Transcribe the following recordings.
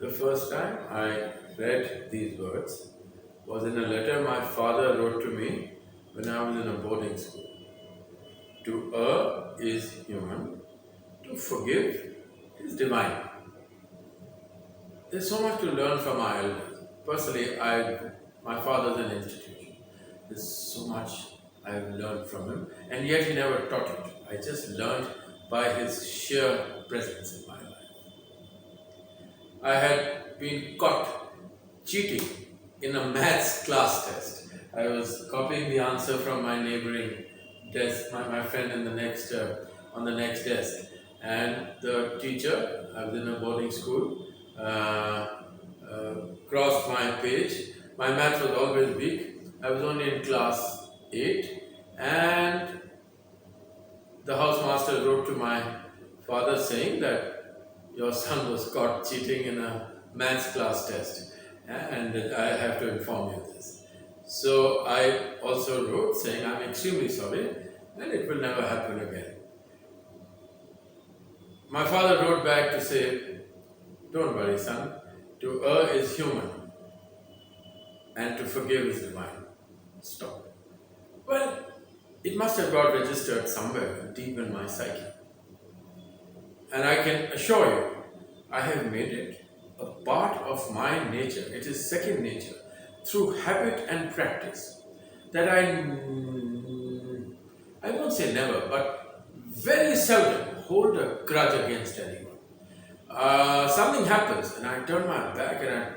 The first time I read these words was in a letter my father wrote to me when I was in a boarding school. To err is human, to forgive is divine. There's so much to learn from our elders. Personally, my father's an institution. There's so much I've learned from him, and yet he never taught it. I just learned by his sheer presence in my life. I had been caught cheating in a maths class test. I was copying the answer from my neighboring desk, my friend in the next on the next desk, and the teacher. I was in a boarding school. Crossed my page. My math was always weak. I was only in class 8, and the housemaster wrote to my father saying that your son was caught cheating in a maths class test, and that I have to inform you this. So I also wrote saying I'm extremely sorry and it will never happen again. My father wrote back to say, don't worry, son, to err is human and to forgive is divine. Stop. Well, it must have got registered somewhere deep in my psyche. And I can assure you, I have made it a part of my nature. It is second nature through habit and practice that I won't say never, but very seldom hold a grudge against anyone. Something happens and I turn my back and I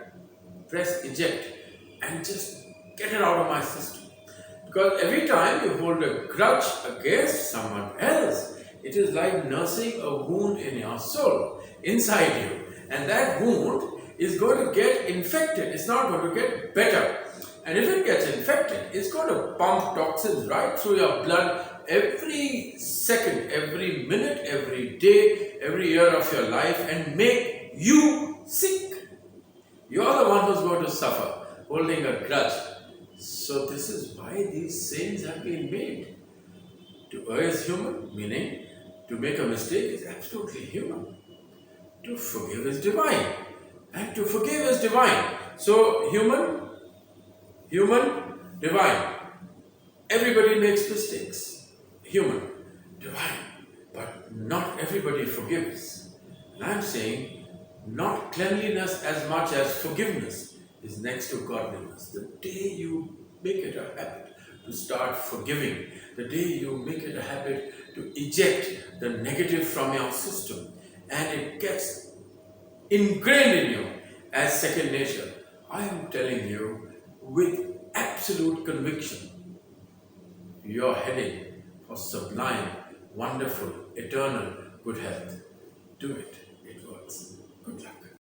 press eject and just get it out of my system. Because every time you hold a grudge against someone else, it is like nursing a wound in your soul, inside you. And that wound is going to get infected. It's not going to get better. And if it gets infected, it's going to pump toxins right through your blood every second, every minute, every day, every year of your life and make you sick. You're the one who's going to suffer holding a grudge. So this is why these sayings have been made. To err is human, meaning to make a mistake is absolutely human. To forgive is divine. And to forgive is divine. So human, divine. Everybody makes mistakes. Human, divine. But not everybody forgives. And I'm saying not cleanliness as much as forgiveness is next to godliness. The day you make it a habit to start forgiving, the day you make it a habit to eject the negative from your system, and it gets ingrained in you as second nature, I am telling you with absolute conviction, you're heading for sublime, wonderful, eternal good health. Do it. It works.